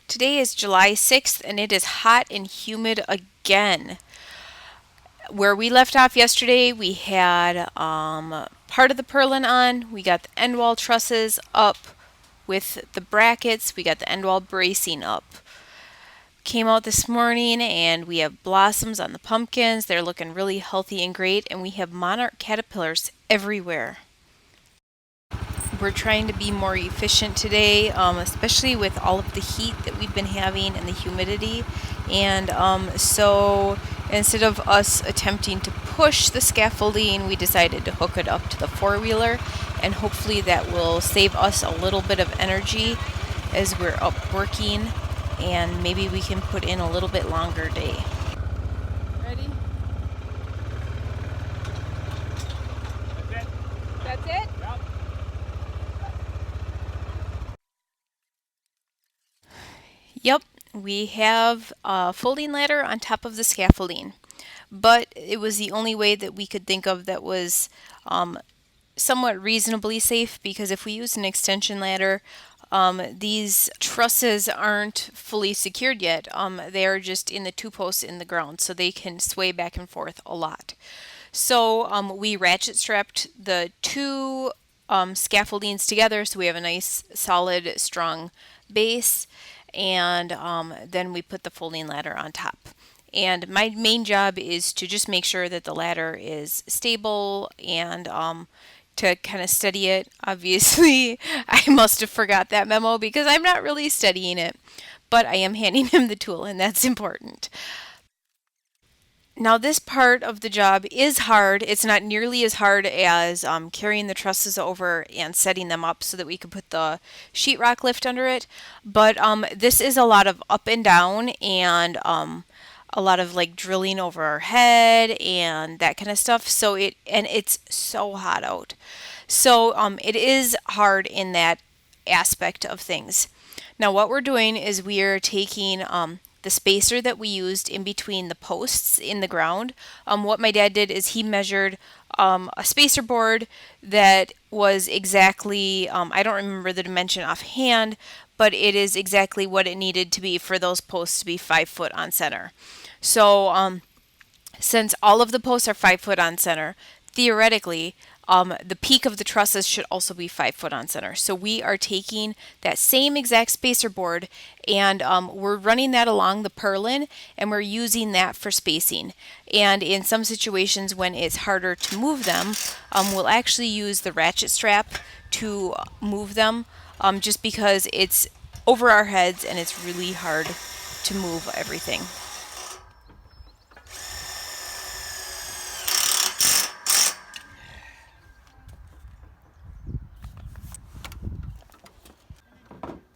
Today is July 6th and it is hot and humid again. Where we left off yesterday, we had part of the purlin on. We got the end wall trusses up with the brackets. We got the end wall bracing up. Came out this morning and we have blossoms on the pumpkins. They're looking really healthy and great, and we have monarch caterpillars everywhere. We're trying to be more efficient today, especially with all of the heat that we've been having and the humidity. And so instead of us attempting to push the scaffolding, we decided to hook it up to the four-wheeler, and hopefully that will save us a little bit of energy as we're up working, and maybe we can put in a little bit longer day. Ready? That's it? Yep. Yep, we have a folding ladder on top of the scaffolding, but it was the only way that we could think of that was somewhat reasonably safe, because if we use an extension ladder, these trusses aren't fully secured yet. They are just in the two posts in the ground, so they can sway back and forth a lot. So we ratchet strapped the two scaffoldings together so we have a nice, solid, strong base, and then we put the folding ladder on top. And my main job is to just make sure that the ladder is stable and to kind of steady it. Obviously, I must have forgot that memo because I'm not really studying it, but I am handing him the tool, and that's important. Now, this part of the job is hard. It's not nearly as hard as carrying the trusses over and setting them up so that we could put the sheetrock lift under it. But this is a lot of up and down, and a lot of like drilling over our head and that kind of stuff. It's so hot out. So it is hard in that aspect of things. Now, what we're doing is we are taking the spacer that we used in between the posts in the ground. What my dad did is he measured a spacer board that was exactly, I don't remember the dimension offhand, but it is exactly what it needed to be for those posts to be 5 foot on center. So, since all of the posts are 5 foot on center, theoretically, the peak of the trusses should also be 5 foot on center. So we are taking that same exact spacer board, and we're running that along the purlin, and we're using that for spacing. And in some situations when it's harder to move them, we'll actually use the ratchet strap to move them, just because it's over our heads and it's really hard to move everything.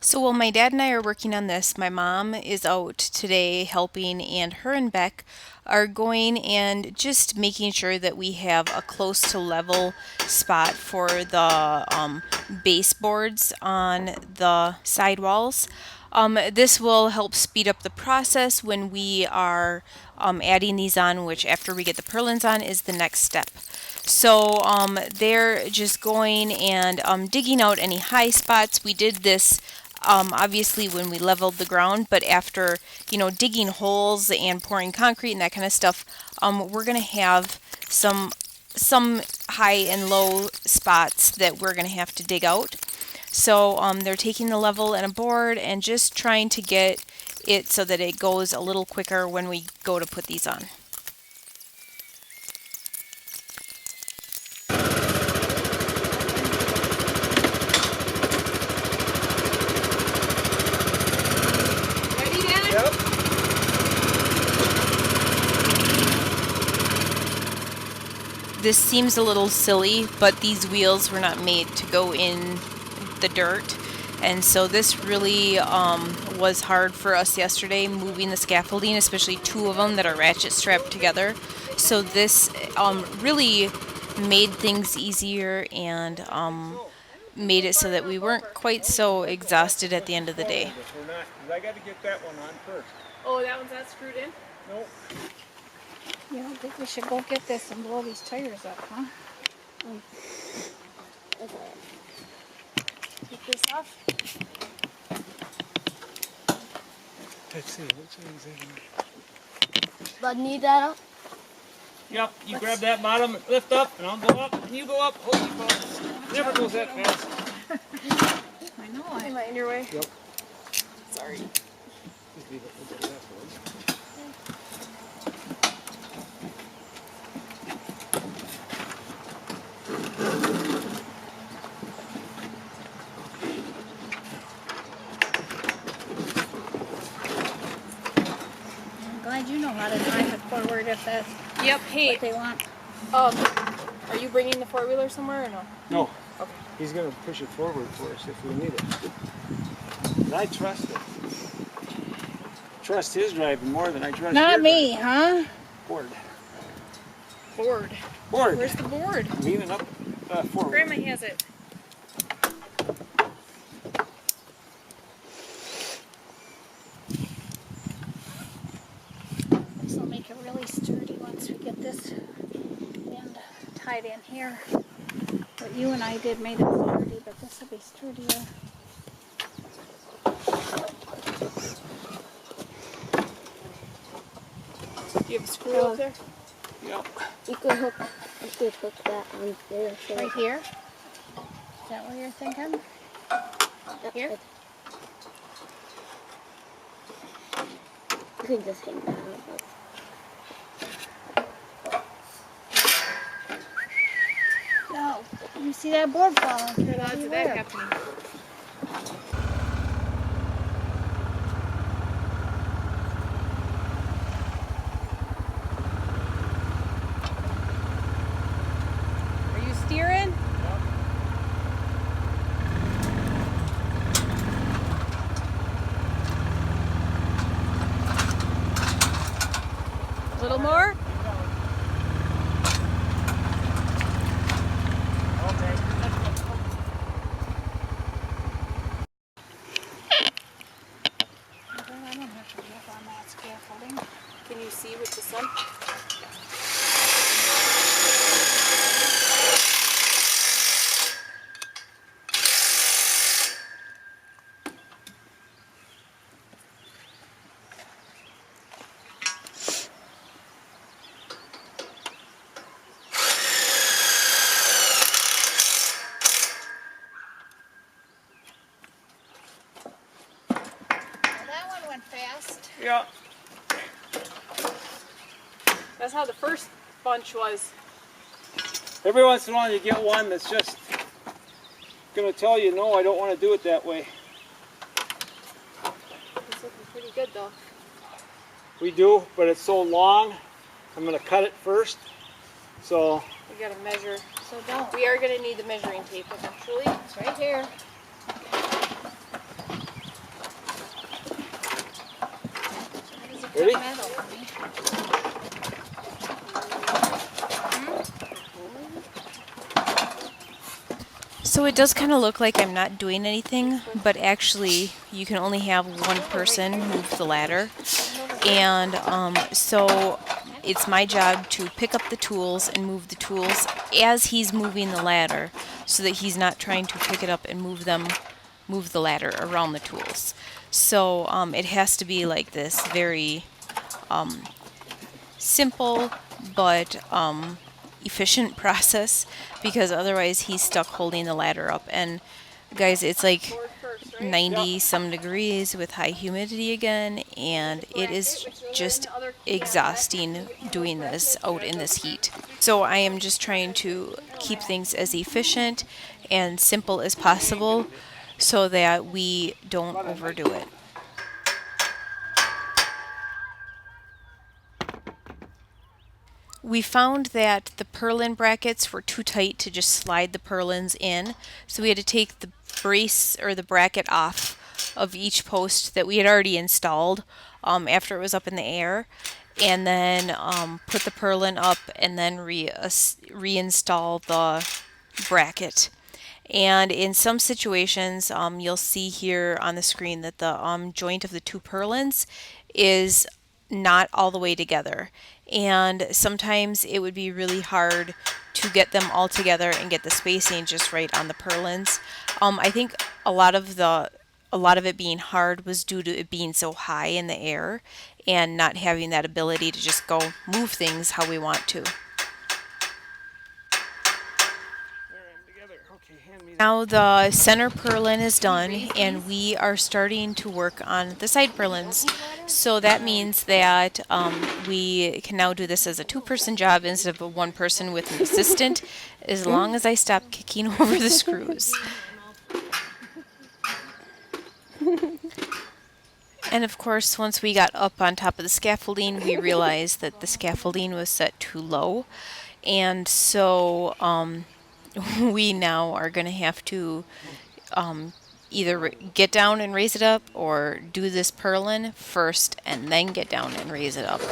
So while my dad and I are working on this, my mom is out today helping, and her and Beck are going and just making sure that we have a close to level spot for the baseboards on the sidewalls. This will help speed up the process when we are adding these on, which after we get the purlins on is the next step. So they're just going and digging out any high spots. We did this obviously when we leveled the ground, but after digging holes and pouring concrete and that kind of stuff, we're gonna have some high and low spots that we're gonna have to dig out. So they're taking the level and a board and just trying to get it so that it goes a little quicker when we go to put these on. Ready, Dad? Yep. This seems a little silly, but these wheels were not made to go in the dirt. And so this really was hard for us yesterday, moving the scaffolding, especially two of them that are ratchet strapped together. So this really made things easier and made it so that we weren't quite so exhausted at the end of the day. We're not, 'cause I got to get that one on first. Oh, that one's not screwed in? Nope. You don't think we should go get this and blow these tires up, huh? Take this off. Let's see, which one is that? But need that up? Yep, you grab that bottom, lift up, and I'll go up, and you go up. Holy balls. Never goes that fast. I know. Am I in your way? Yep. Sorry. Just leave it with that one. I'm glad you know how to drive it forward if that's Yep. Hey, what they want. are you bringing the four-wheeler somewhere or no? No. Okay. He's going to push it forward for us if we need it. And I trust it. Trust his driving more than I trust Not your me, huh? Board. Board. Board. Where's the board? Leaning up forward. Grandma has it. This will make it really sturdy once we get this end tied in here. What you and I did made it sturdy, but this will be sturdier. Do you have a screw up there? Yep. You could hook that on there. So Right here? Is that what you're thinking? Here? You could just hang that up. No. You see that board falling through What odds of that everywhere. happening? Are you steering? A little more? I don't have to look on that scaffolding. Can you see with the sun? Well, that one went fast. Yeah. That's how the first bunch was. Every once in a while you get one that's just going to tell you, no, I don't want to do it that way. It's looking pretty good though. We do, but it's so long. I'm going to cut it first. So, We gotta measure. So don't. We are gonna need the measuring tape eventually. It's right here. ready? Metal, honey. So it does kind of look like I'm not doing anything, but actually you can only have one person move the ladder. And so it's my job to pick up the tools and move the tools as he's moving the ladder so that he's not trying to pick it up and move the ladder around the tools. So it has to be like this very simple but efficient process, because otherwise he's stuck holding the ladder up. And guys, it's like Board first, right? 90 some degrees with high humidity again, and it is just exhausting doing this out in this heat. So I am just trying to keep things as efficient and simple as possible so that we don't overdo it. We found that the purlin brackets were too tight to just slide the purlins in, so we had to take the brace or the bracket off of each post that we had already installed after it was up in the air, and then put the purlin up and then reinstall the bracket. And in some situations, you'll see here on the screen that the joint of the two purlins is not all the way together. And sometimes it would be really hard to get them all together and get the spacing just right on the purlins. I think a lot of the a lot of it being hard was due to it being so high in the air and not having that ability to just go move things how we want to. Now the center purlin is done and we are starting to work on the side purlins. So that means that we can now do this as a two-person job instead of a one person with an assistant, as long as I stop kicking over the screws. And of course, once we got up on top of the scaffolding, we realized that the scaffolding was set too low. And so we now are going to have to either get down and raise it up or do this purlin first and then get down and raise it up.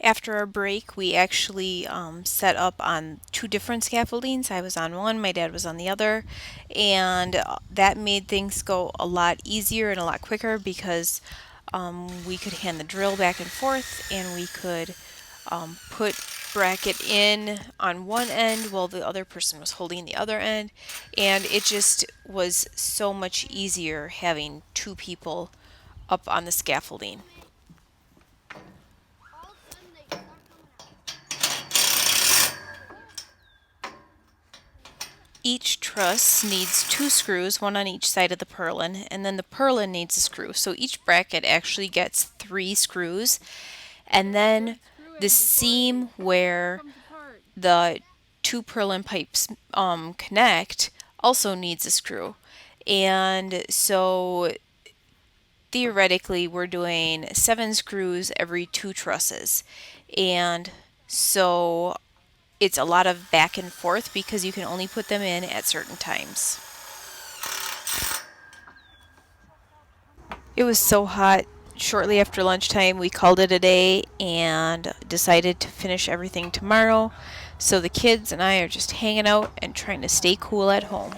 After our break, we actually set up on two different scaffoldings. I was on one, my dad was on the other, and that made things go a lot easier and a lot quicker because we could hand the drill back and forth and we could put bracket in on one end while the other person was holding the other end, and it just was so much easier having two people up on the scaffolding. Each truss needs two screws, one on each side of the purlin, and then the purlin needs a screw. So each bracket actually gets 3 screws, and then the seam where the two purlin pipes connect also needs a screw. And so theoretically we're doing 7 screws every 2 trusses. And so it's a lot of back and forth because you can only put them in at certain times. It was so hot. Shortly after lunchtime, we called it a day and decided to finish everything tomorrow. So the kids and I are just hanging out and trying to stay cool at home.